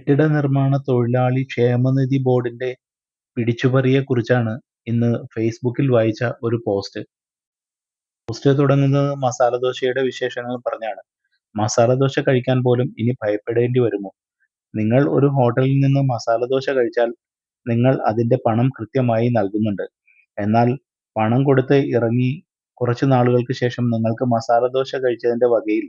കെട്ടിട നിർമ്മാണ തൊഴിലാളി ക്ഷേമനിധി ബോർഡിന്റെ പിടിച്ചുപറിയെക്കുറിച്ചാണ് ഇന്ന് ഫേസ്ബുക്കിൽ വായിച്ച ഒരു പോസ്റ്റ്. പോസ്റ്റ് തുടങ്ങുന്നത് മസാലദോശയുടെ വിശേഷങ്ങൾ പറഞ്ഞാണ്. മസാലദോശ കഴിക്കാൻ പോലും ഇനി ഭയപ്പെടേണ്ടി വരുമോ? നിങ്ങൾ ഒരു ഹോട്ടലിൽ നിന്ന് മസാലദോശ കഴിച്ചാൽ നിങ്ങൾ അതിന്റെ പണം കൃത്യമായി നൽകുന്നുണ്ട്. എന്നാൽ പണം കൊടുത്ത് ഇറങ്ങി കുറച്ച് നാളുകൾക്ക് ശേഷം നിങ്ങൾക്ക് മസാലദോശ കഴിച്ചതിന്റെ വകയിൽ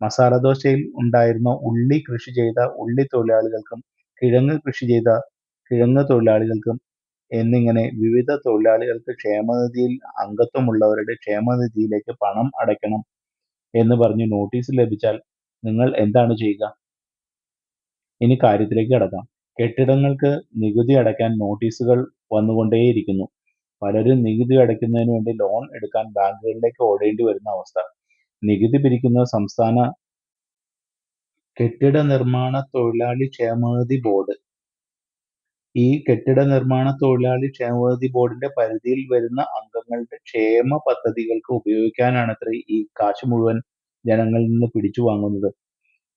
മസാലദോശയിൽ ഉണ്ടായിരുന്ന ഉള്ളി കൃഷി ചെയ്ത ഉള്ളി തൊഴിലാളികൾക്കും കിഴങ്ങ് കൃഷി ചെയ്ത കിഴങ്ങ് തൊഴിലാളികൾക്കും എന്നിങ്ങനെ വിവിധ തൊഴിലാളികൾക്ക് ക്ഷേമനിധിയിൽ അംഗത്വമുള്ളവരുടെ ക്ഷേമനിധിയിലേക്ക് പണം അടയ്ക്കണം എന്ന് പറഞ്ഞ് നോട്ടീസ് ലഭിച്ചാൽ നിങ്ങൾ എന്താണ് ചെയ്യുക? ഇനി കാര്യത്തിലേക്ക് കടക്കാം. കെട്ടിടങ്ങൾക്ക് നികുതി അടയ്ക്കാൻ നോട്ടീസുകൾ വന്നുകൊണ്ടേയിരിക്കുന്നു. പലരും നികുതി അടയ്ക്കുന്നതിന് വേണ്ടി ലോൺ എടുക്കാൻ ബാങ്കുകളിലേക്ക് ഓടേണ്ടി വരുന്ന അവസ്ഥ. നികുതി പിരിക്കുന്ന സംസ്ഥാന കെട്ടിട നിർമ്മാണ തൊഴിലാളി ക്ഷേമനിധി ബോർഡ് ഈ കെട്ടിട നിർമ്മാണ തൊഴിലാളി ക്ഷേമനിധി ബോർഡിന്റെ പരിധിയിൽ വരുന്ന അംഗങ്ങളുടെ ക്ഷേമ പദ്ധതികൾക്ക് ഉപയോഗിക്കാനാണത്രേ ഈ കാശ് മുഴുവൻ ജനങ്ങളിൽ നിന്ന് പിടിച്ചു വാങ്ങുന്നത്.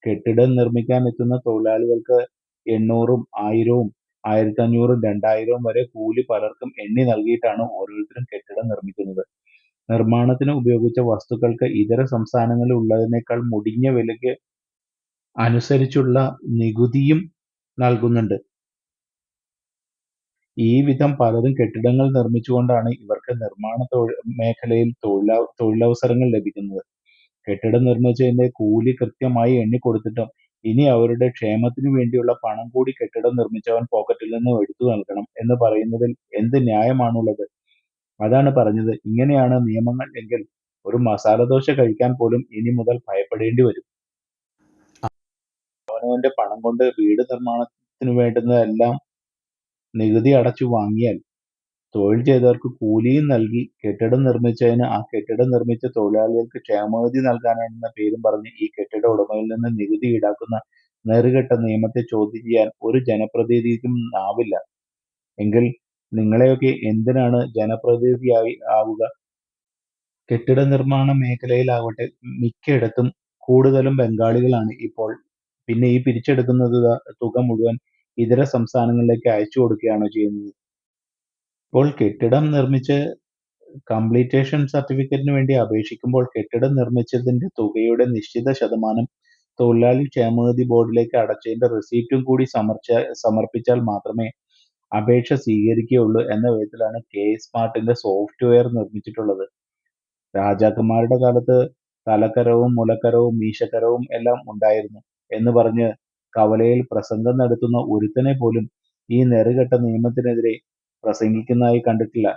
കെട്ടിടം നിർമ്മിക്കാൻ എത്തുന്ന തൊഴിലാളികൾക്ക് 800ഉം 1000ഉം 1500ഉം 2000ഉം വരെ കൂലി പലർക്കും എണ്ണി നൽകിയിട്ടാണ് ഓരോരുത്തരും കെട്ടിടം നിർമ്മിക്കുന്നത്. നിർമ്മാണത്തിന് ഉപയോഗിച്ച വസ്തുക്കൾക്ക് ഇതര സംസ്ഥാനങ്ങളിൽ ഉള്ളതിനേക്കാൾ മുടിഞ്ഞ വിലയ്ക്ക് അനുസരിച്ചുള്ള നികുതിയും നൽകുന്നുണ്ട്. ഈ വിധം പലരും കെട്ടിടങ്ങൾ നിർമ്മിച്ചുകൊണ്ടാണ് ഇവർക്ക് നിർമ്മാണ മേഖലയിൽ തൊഴിലവസരങ്ങൾ ലഭിക്കുന്നത്. കെട്ടിടം നിർമ്മിച്ചതിന്റെ കൂലി കൃത്യമായി എണ്ണിക്കൊടുത്തിട്ടും ഇനി അവരുടെ ക്ഷേമത്തിനു വേണ്ടിയുള്ള പണം കൂടി കെട്ടിടം നിർമ്മിച്ചവൻ പോക്കറ്റിൽ നിന്ന് എടുത്തു നൽകണം എന്ന് പറയുന്നതിൽ എന്ത് ന്യായമാണുള്ളത്? അതാണ് പറഞ്ഞത്. ഇങ്ങനെയാണ് നിയമങ്ങൾ എങ്കിൽ ഒരു മസാലദോശ കഴിക്കാൻ പോലും ഇനി മുതൽ ഭയപ്പെടേണ്ടി വരും. അവനവന്റെ പണം കൊണ്ട് വീട് നിർമ്മാണത്തിന് വേണ്ടുന്നതെല്ലാം നികുതി അടച്ചു വാങ്ങിയാൽ തൊഴിൽ ചെയ്തവർക്ക് കൂലിയും നൽകി കെട്ടിടം നിർമ്മിച്ചതിന് ആ കെട്ടിടം നിർമ്മിച്ച തൊഴിലാളികൾക്ക് ക്ഷേമനിധി നൽകാനാണെന്ന പേരും പറഞ്ഞ് ഈ കെട്ടിട ഉടമയിൽ നിന്ന് നികുതി ഈടാക്കുന്ന നെറുകെട്ട നിയമത്തെ ചോദ്യം ചെയ്യാൻ ഒരു ജനപ്രതിനിധിക്കും ആവില്ല. എങ്കിൽ നിങ്ങളെയൊക്കെ എന്തിനാണ് ജനപ്രതിനിധിയായി ആവുക? കെട്ടിട നിർമ്മാണ മേഖലയിലാവട്ടെ മിക്കയിടത്തും കൂടുതലും ബംഗാളികളാണ് ഇപ്പോൾ. പിന്നെ ഈ പിരിച്ചെടുക്കുന്ന തുക മുഴുവൻ ഇതര സംസ്ഥാനങ്ങളിലേക്ക് അയച്ചു കൊടുക്കുകയാണോ ചെയ്യുന്നത്? ഇപ്പോൾ കെട്ടിടം നിർമ്മിച്ച് കംപ്ലീറ്റേഷൻ സർട്ടിഫിക്കറ്റിന് വേണ്ടി അപേക്ഷിക്കുമ്പോൾ കെട്ടിടം നിർമ്മിച്ചതിന്റെ തുകയുടെ നിശ്ചിത ശതമാനം തൊഴിലാളി ക്ഷേമനിധി ബോർഡിലേക്ക് അടച്ചതിന്റെ റെസീപ്റ്റും കൂടി സമർപ്പിച്ചാൽ മാത്രമേ അപേക്ഷ സ്വീകരിക്കുകയുള്ളൂ എന്ന വിധത്തിലാണ് കെ-സ്മാർട്ടിന്റെ സോഫ്റ്റ്വെയർ നിർമ്മിച്ചിട്ടുള്ളത്. രാജാക്കന്മാരുടെ കാലത്ത് തലക്കരവും മുലക്കരവും മീശക്കരവും എല്ലാം ഉണ്ടായിരുന്നു എന്ന് പറഞ്ഞ് കവലയിൽ പ്രസംഗം നടത്തുന്ന ഒരുത്തനെ പോലും ഈ നെറുകെട്ട നിയമത്തിനെതിരെ പ്രസംഗിക്കുന്നതായി കണ്ടിട്ടില്ല.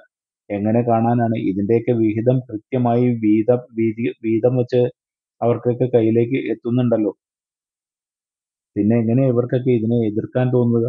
എങ്ങനെ കാണാനാണ്? ഇതിന്റെയൊക്കെ വിഹിതം കൃത്യമായി വീതം വെച്ച് അവർക്കൊക്കെ കയ്യിലേക്ക് എത്തുന്നുണ്ടല്ലോ. പിന്നെ എങ്ങനെയാ ഇവർക്കൊക്കെ ഇതിനെ എതിർക്കാൻ തോന്നുക?